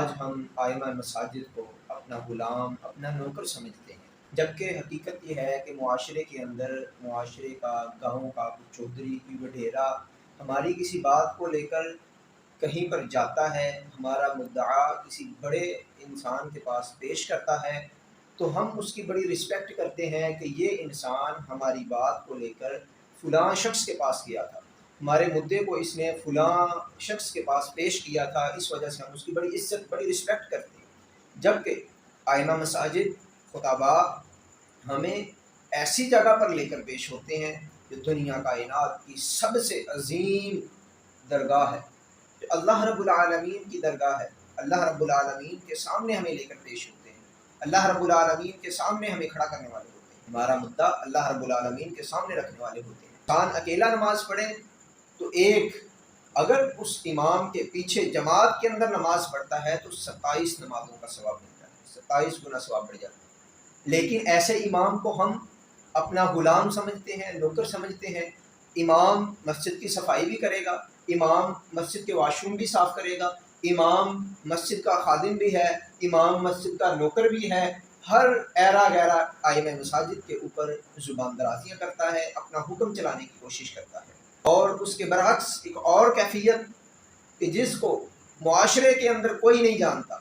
آج ہم آئمہ مساجد کو اپنا غلام، اپنا نوکر سمجھتے ہیں، جبکہ حقیقت یہ ہے کہ معاشرے کے اندر معاشرے کا، گاؤں کا کوئی چودھری، کوئی وڈیرا ہماری کسی بات کو لے کر کہیں پر جاتا ہے، ہمارا مدعا کسی بڑے انسان کے پاس پیش کرتا ہے، تو ہم اس کی بڑی رسپیکٹ کرتے ہیں کہ یہ انسان ہماری بات کو لے کر فلاں شخص کے پاس گیا تھا، ہمارے مدعے کو اس نے فلاں شخص کے پاس پیش کیا تھا، اس وجہ سے ہم اس کی بڑی عزت، بڑی رسپیکٹ کرتے ہیں۔ جبکہ آئمہ مساجد، خطباء ہمیں ایسی جگہ پر لے کر پیش ہوتے ہیں جو دنیا کائنات کی سب سے عظیم درگاہ ہے، جو اللہ رب العالمین کی درگاہ ہے۔ اللہ رب العالمین کے سامنے ہمیں لے کر پیش ہوتے ہیں، اللہ رب العالمین کے سامنے ہمیں کھڑا کرنے والے ہوتے ہیں، ہمارا مدعا اللہ رب العالمین کے سامنے رکھنے والے ہوتے ہیں۔ انسان اکیلا نماز پڑھے تو ایک، اگر اس امام کے پیچھے جماعت کے اندر نماز پڑھتا ہے تو 27 نمازوں کا ثواب ملتا ہے، 27 گنا ثواب بڑھ جاتا ہے۔ لیکن ایسے امام کو ہم اپنا غلام سمجھتے ہیں، نوکر سمجھتے ہیں۔ امام مسجد کی صفائی بھی کرے گا، امام مسجد کے واش روم بھی صاف کرے گا، امام مسجد کا خادم بھی ہے، امام مسجد کا نوکر بھی ہے، ہر ایرا گیرا آئمہ مساجد کے اوپر زبان درازیاں کرتا ہے، اپنا حکم چلانے کی کوشش کرتا ہے۔ اور اس کے برعکس ایک اور کیفیت کہ جس کو معاشرے کے اندر کوئی نہیں جانتا،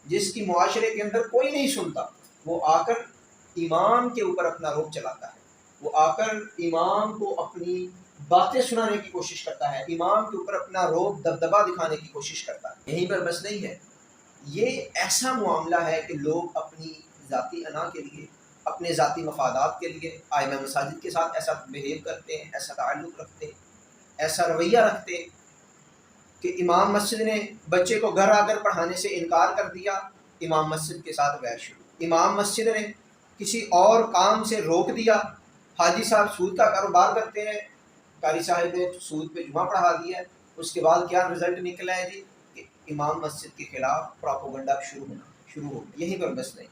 جس کی معاشرے کے اندر کوئی نہیں سنتا، وہ آ کر امام کے اوپر اپنا رخ چلاتا ہے، وہ آ کر امام کو اپنی باتیں سنانے کی کوشش کرتا ہے، امام کے اوپر اپنا روب دبدبا دکھانے کی کوشش کرتا ہے۔ یہیں پر بس نہیں ہے، یہ ایسا معاملہ ہے کہ لوگ اپنی ذاتی انا کے لیے، اپنے ذاتی مفادات کے لیے آئمہ مساجد کے ساتھ ایسا بہیو کرتے ہیں، ایسا تعلق رکھتے ہیں، ایسا رویہ رکھتے ہیں کہ امام مسجد نے بچے کو گھر آ کر پڑھانے سے انکار کر دیا، امام مسجد کے ساتھ ویر شروع۔ امام مسجد نے کسی اور کام سے روک دیا، حاجی صاحب سود کا کاروبار کرتے ہیں، قاری صاحب نے سود پہ جمعہ پڑھا دیا، اس کے بعد کیا رزلٹ نکلا ہے جی کہ امام مسجد کے خلاف پراپوگنڈا شروع ہو گیا۔ یہیں پر بس نہیں،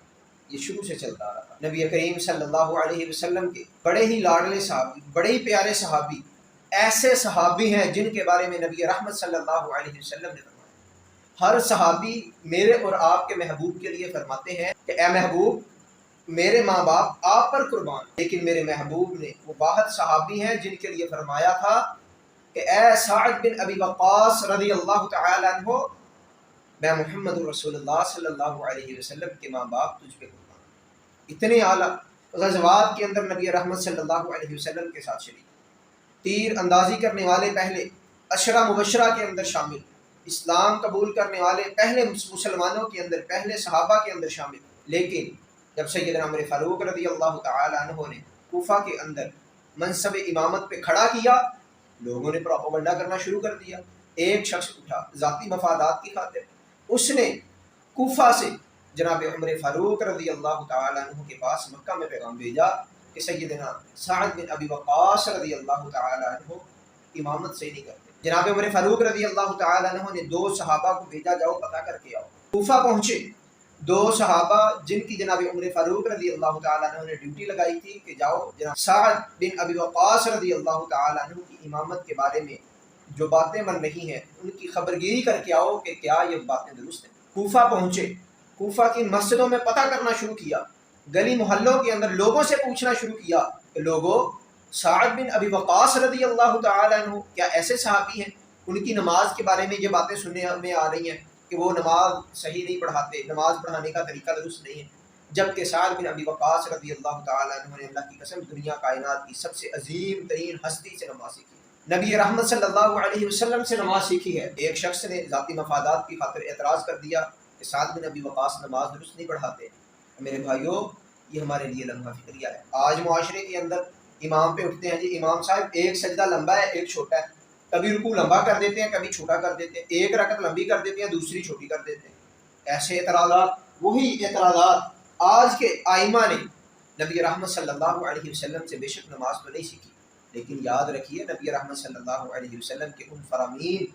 یہ شروع سے چلتا آ رہا۔ نبی کریم صلی اللہ علیہ وسلم کے بڑے ہی لاڈلے صحابی، بڑے ہی پیارے صحابی، ایسے صحابی ہیں جن کے بارے میں نبی رحمت صلی اللہ علیہ وسلم نے فرمایا۔ ہر صحابی میرے اور آپ کے محبوب کے لیے فرماتے ہیں کہ اے محبوب، میرے ماں باپ آپ پر قربان، لیکن میرے محبوب نے وہ واحد صحابی ہیں جن کے لیے فرمایا تھا کہ اے سعد بن ابی وقاص رضی اللہ تعالی عنہ، میں محمد رسول اللہ صلی اللہ علیہ وسلم کے ماں باپ تجھ پہ قربان۔ اتنے اعلیٰ غزوات کے اندر نبی رحمت صلی اللہ علیہ وسلم کے ساتھ شریک، تیر اندازی کرنے والے پہلے عشرہ مبشرہ کے اندر شامل، اسلام قبول کرنے والے پہلے مسلمانوں کے اندر، پہلے صحابہ کے اندر شامل۔ لیکن جب سیدنا عمر فاروق رضی اللہ تعالی عنہ نے کوفہ کے اندر منصب امامت پہ کھڑا کیا، لوگوں نے پروپیگنڈا کرنا شروع کر دیا۔ ایک شخص اٹھا ذاتی مفادات کی خاطر، اس نے کوفہ سے جناب عمر فاروق رضی اللہ تعالی عنہ کے پاس مکہ میں پیغام بھیجا کہ سیدنا سعد بن ابی وقاص رضی اللہ تعالی عنہ امامت سے نہیں کرتے۔ جناب عمر فاروق رضی اللہ تعالی عنہ نے 2 صحابہ کو بھیجا، جاؤ پتہ کر کے آؤ۔ کوفہ پہنچے، 2 صحابہ جن کی جناب عمر فاروق رضی اللہ تعالی عنہ نے ڈیوٹی لگائی تھی کہ جاؤ جناب سعد بن ابی وقاص رضی اللہ تعالی عنہ کی امامت کے بارے میں جو باتیں بن رہی ہیں ان کی خبرگیری کر کے آؤ کہ کیا یہ باتیں درست ہیں۔ کوفہ پہنچے، کوفہ کی مسجدوں میں پتہ کرنا شروع کیا، گلی محلوں کے اندر لوگوں سے پوچھنا شروع کیا کہ لوگوں، سعد بن ابی وقاص رضی اللہ تعالی عنہ کیا ایسے صحابی ہیں؟ ان کی نماز کے بارے میں یہ باتیں سننے میں آ رہی ہیں کہ وہ نماز صحیح نہیں پڑھاتے، نماز پڑھانے کا طریقہ درست نہیں ہے۔ جبکہ سعد بن ابی وقاص رضی اللہ تعالی عنہ نے اللہ کی قسم دنیا کائنات کی سب سے عظیم ترین ہستی سے نماز سیکھی، نبی رحمت صلی اللہ علیہ وسلم سے نماز سیکھی ہے۔ ایک شخص نے ذاتی مفادات کی خاطر اعتراض کر دیا کہ سعد بن ابی وقاص نماز درست نہیں پڑھاتے۔ میرے بھائیوں، یہ ہمارے لیے لمحہ فکریہ ہے۔ آج معاشرے کے اندر امام پہ اٹھتے ہیں جی امام صاحب ایک سجدہ لمبا ہے ایک چھوٹا ہے، کبھی رکوع لمبا کر دیتے ہیں کبھی چھوٹا کر دیتے ہیں، ایک رکعت لمبی کر دیتے ہیں دوسری چھوٹی کر دیتے ہیں۔ ایسے اعتراضات، وہی اعتراضات آج کے آئمہ نے نبی رحمت صلی اللہ علیہ وسلم سے بے شک نماز تو نہیں سیکھی، لیکن یاد رکھیے نبی رحمت صلی اللہ علیہ وسلم کے ان فرامین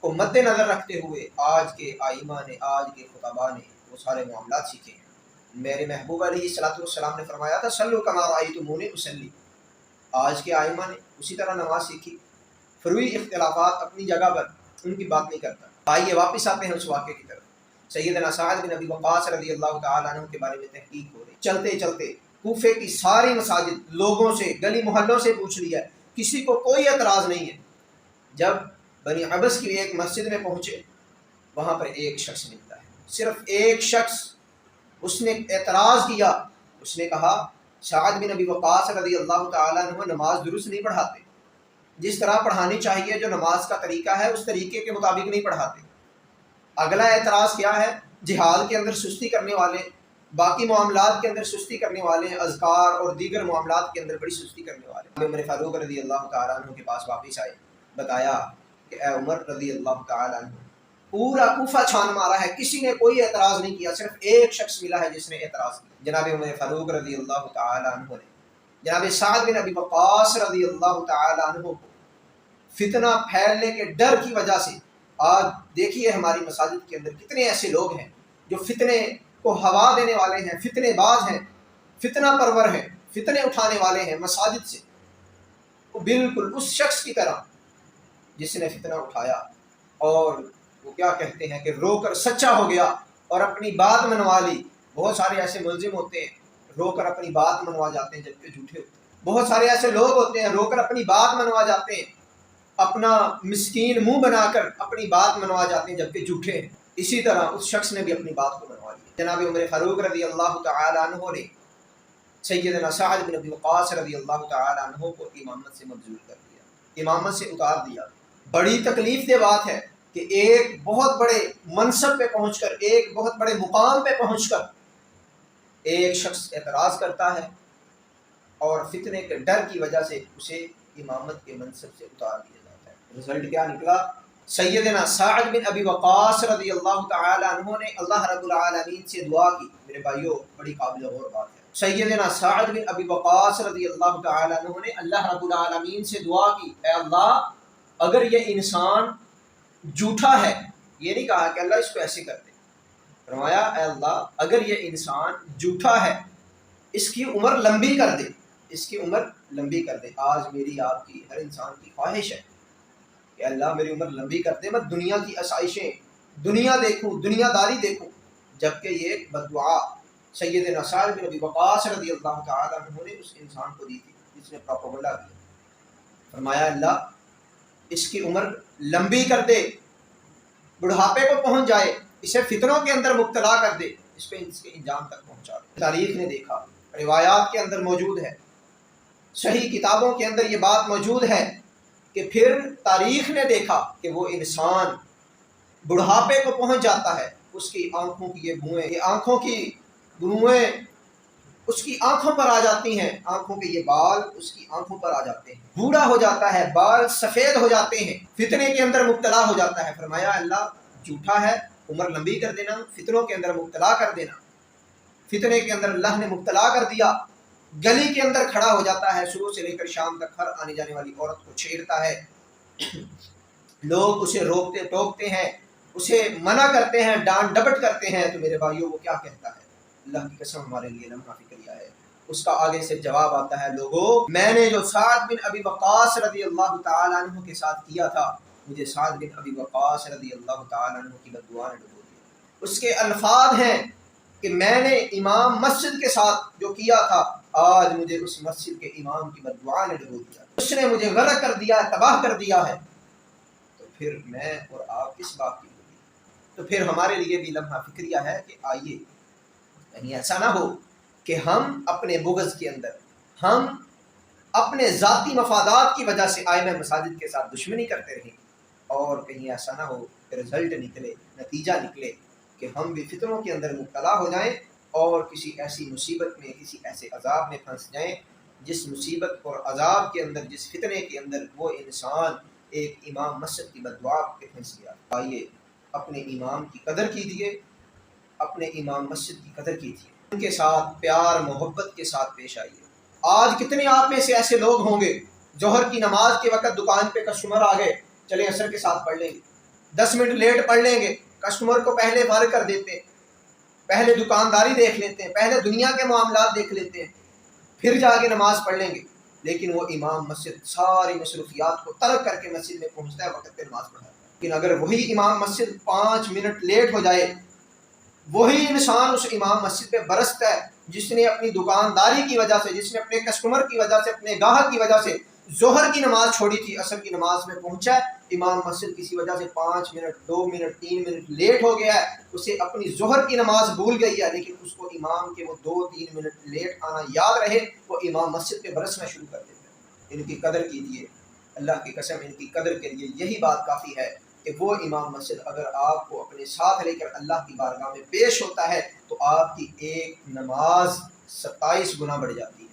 کو مد نظر رکھتے ہوئے آج کے آئمہ نے، آج کے خطباء نے وہ سارے معاملات سیکھے ہیں۔ میرے محبوب علیہ الصلوۃ والسلام نے فرمایا تھا صلوا کما رأیتمونی اصلی، آج کے آئمہ نے اسی طرح نماز سیکھی۔ فروعی اختلافات اپنی جگہ پر، ان کی بات نہیں کرتا۔ آئیے واپس آتے ہیں اس واقعے کی طرف۔ سیدنا سعد بن ابی وقاص رضی اللہ تعالیٰ عنہ کے بارے میں تحقیق ہو رہی، چلتے چلتے کوفے کی ساری مساجد لوگوں سے گلی محلوں سے پوچھ لیا، کسی کو کوئی اعتراض نہیں ہے۔ جب بنی عبس کی ایک مسجد میں پہنچے، وہاں پر ایک شخص ملتا ہے، صرف ایک شخص، اس نے اعتراض کیا، اس نے کہا سعد بن ابی وقاص رضی اللہ تعالیٰ عنہ نماز درست نہیں پڑھاتے، جس طرح پڑھانی چاہیے جو نماز کا طریقہ ہے اس طریقے کے مطابق نہیں پڑھاتے۔ اگلا اعتراض کیا ہے؟ جہاد کے اندر سستی کرنے والے، باقی معاملات کے اندر سستی کرنے والے، اذکار اور دیگر معاملات کے اندر بڑی سستی کرنے والے۔ عمر فاروق رضی اللہ تعالیٰ عنہ کے پاس واپس آئے، بتایا کہ اے عمر رضی اللہ تعالیٰ عنہ، پورا کوفہ چھان مارا ہے، کسی نے کوئی اعتراض نہیں کیا، صرف ایک شخص ملا ہے جس نے اعتراض کیا۔ جناب عمر فاروق رضی اللہ تعالیٰ عنہ نے جناب سعد بن ابی وقاص رضی اللہ تعالیٰ عنہ کو فتنہ پھیلنے کے ڈر کی وجہ سے، آج دیکھیے ہماری مساجد کے اندر کتنے ایسے لوگ ہیں جو فتنے کو ہوا دینے والے ہیں، فتنے باز ہیں، فتنہ پرور ہیں، فتنے اٹھانے والے ہیں مساجد سے، وہ بالکل اس شخص کی طرح جس نے فتنہ اٹھایا اور وہ کیا کہتے ہیں کہ رو کر سچا ہو گیا اور اپنی بات منوا لی۔ بہت سارے ایسے ملزم ہوتے ہیں رو کر اپنی بات منوا جاتے ہیں جبکہ جھوٹے ہوتے ہیں، بہت سارے ایسے لوگ ہوتے ہیں رو کر اپنی بات منوا جاتے ہیں، اپنا مسکین منہ بنا کر اپنی بات منوا جاتے ہیں جبکہ جھوٹے ہیں۔ اسی طرح اس شخص نے بھی اپنی بات کو منوا لیا۔ جناب عمر فاروق رضی اللہ تعالی عنہ نے سیدنا سعد بن ابی وقاص رضی اللہ تعالی عنہ کو امامت سے مبذول کر دیا، امامت سے اتار دیا۔ بڑی تکلیف دہ بات ہے کہ ایک بہت بڑے منصب پہ پہنچ کر، ایک بہت بڑے مقام پہ پہنچ کر ایک شخص اعتراض کرتا ہے اور فتنے کے ڈر کی وجہ سے اسے امامت کے منصب سے اتار دیا جاتا ہے۔ رزلٹ کیا نکلا؟ سیدنا سعد بن ابی وقاص رضی اللہ تعالی عنہ نے اللہ رب العالمین سے دعا کی۔ میرے بھائیوں، بڑی قابل غور بات ہے، سیدنا سعد بن ابی وقاص رضی اللہ تعالی عنہ نے اللہ رب العالمین سے دعا کی، اے اللہ اگر یہ انسان جھوٹا ہے، یہ نہیں کہا کہ اللہ اس کو ایسے کر دے، فرمایا اے اللہ اگر یہ انسان جھوٹا ہے اس کی عمر لمبی کر دے، اس کی عمر لمبی کر دے۔ آج میری آپ کی ہر انسان کی خواہش ہے کہ اللہ میری عمر لمبی کر دے، میں دنیا کی آسائشیں، دنیا دیکھوں، دنیا داری دیکھوں، جبکہ یہ ایک بد دعا سیدنا سعد بن ابی وقاص رضی اللہ تعالی عنہ نے اس انسان کو دی تھی جس نے پروپیگنڈا کیا۔ فرمایا اللہ اس کی عمر لمبی کر دے، بڑھاپے کو پہنچ جائے، اسے فتنوں کے اندر مبتلا کر دے، اس پہ اس کے انجام تک پہنچا دے۔ تاریخ نے دیکھا، روایات کے اندر موجود ہے، صحیح کتابوں کے اندر یہ بات موجود ہے کہ پھر تاریخ نے دیکھا کہ وہ انسان بڑھاپے کو پہنچ جاتا ہے، اس کی آنکھوں کی یہ بھوئیں، یہ آنکھوں کی بھوئیں اس کی آنکھوں پر آ جاتی ہیں، آنکھوں کے یہ بال اس کی آنکھوں پر آ جاتے ہیں، بوڑھا ہو جاتا ہے، بال سفید ہو جاتے ہیں، فتنے کے اندر مبتلا ہو جاتا ہے۔ فرمایا اللہ جھوٹا ہے، عمر لمبی کر دینا، فتنوں کے اندر مبتلا کر دینا۔ فتنے کے اندر اللہ نے مبتلا کر دیا، گلی کے اندر کھڑا ہو جاتا ہے، صبح سے لے کر شام تک ہر آنے جانے والی عورت کو چھیڑتا ہے، لوگ اسے روکتے ٹوکتے ہیں، اسے منع کرتے ہیں، ڈانٹ ڈپٹ کرتے ہیں، تو میرے بھائیوں وہ کیا کہتا ہے؟ اللہ کی قسم ہمارے لیے لمحہ فکریہ ہے۔ اس کا آگے سے جواب آتا ہے، لوگوں میں نے جو سعد بن ابی وقاص رضی اللہ تعالی عنہ کے ساتھ کیا تھا، مجھے سعد بن ابی وقاص رضی اللہ تعالی عنہ کی بد دعا نے ڈبو دیا۔ اس کے الفاظ ہیں کہ میں نے امام مسجد کے ساتھ جو کیا تھا، آج مجھے اس مسجد کے امام کی بد دعا نے ڈبو دیا، اس نے مجھے غرق کر دیا، تباہ کر دیا ہے۔ تو پھر میں اور آپ کس بات کی ہوگی؟ تو پھر ہمارے لیے بھی لمحہ فکریہ ہے کہ آئیے، یعنی ایسا نہ ہو کہ ہم اپنے بغض کے اندر، ہم اپنے ذاتی مفادات کی وجہ سے آئمہ مساجد کے ساتھ دشمنی کرتے رہیں، اور کہیں ایسا نہ ہو کہ رزلٹ نکلے، نتیجہ نکلے کہ ہم بھی فتنوں کے اندر مبتلا ہو جائیں اور کسی ایسی مصیبت میں، کسی ایسے عذاب میں پھنس جائیں جس مصیبت اور عذاب کے اندر، جس فتنے کے اندر وہ انسان ایک امام مسجد کی بد دعا پہ پھنس گیا۔ آئیے اپنے امام کی قدر کیجیے، اپنے امام مسجد کی قدر کیجیے، ان کے ساتھ پیار محبت کے ساتھ پیش آئیے۔ آج کتنے آپ میں سے ایسے لوگ ہوں گے، ظہر کی نماز کے وقت دکان پہ کسٹمر آ گئے، چلے عصر کے ساتھ پڑھ لیں گے، 10 منٹ لیٹ پڑھ لیں گے، کسٹمر کو پہلے فارغ کر دیتے ہیں، پہلے دکانداری دیکھ لیتے ہیں، پہلے دنیا کے معاملات دیکھ لیتے ہیں، پھر جا کے نماز پڑھ لیں گے۔ لیکن وہ امام مسجد ساری مصروفیات کو ترک کر کے مسجد میں پہنچتا ہے، وقت پہ نماز پڑھاتا ہے۔ لیکن اگر وہی امام مسجد 5 منٹ لیٹ ہو جائے وہی انسان اس امام مسجد پہ برستا ہے جس نے اپنی دکانداری کی وجہ سے، جس نے اپنے کسٹمر کی وجہ سے، اپنے گاہک کی وجہ سے ظہر کی نماز چھوڑی تھی، عصر کی نماز میں پہنچا ہے، امام مسجد کسی وجہ سے 5 منٹ 2 منٹ 3 منٹ لیٹ ہو گیا ہے، اسے اپنی ظہر کی نماز بھول گئی ہے، لیکن اس کو امام کے وہ 2-3 منٹ لیٹ آنا یاد رہے، وہ امام مسجد پہ برسنا شروع کر دیتا ہے۔ ان کی قدر کیجیے، اللہ کی قسم ان کی قدر کے لیے یہی بات کافی ہے کہ وہ امام مسجد اگر آپ کو اپنے ساتھ لے کر اللہ کی بارگاہ میں پیش ہوتا ہے تو آپ کی ایک نماز 27 گنا بڑھ جاتی ہے۔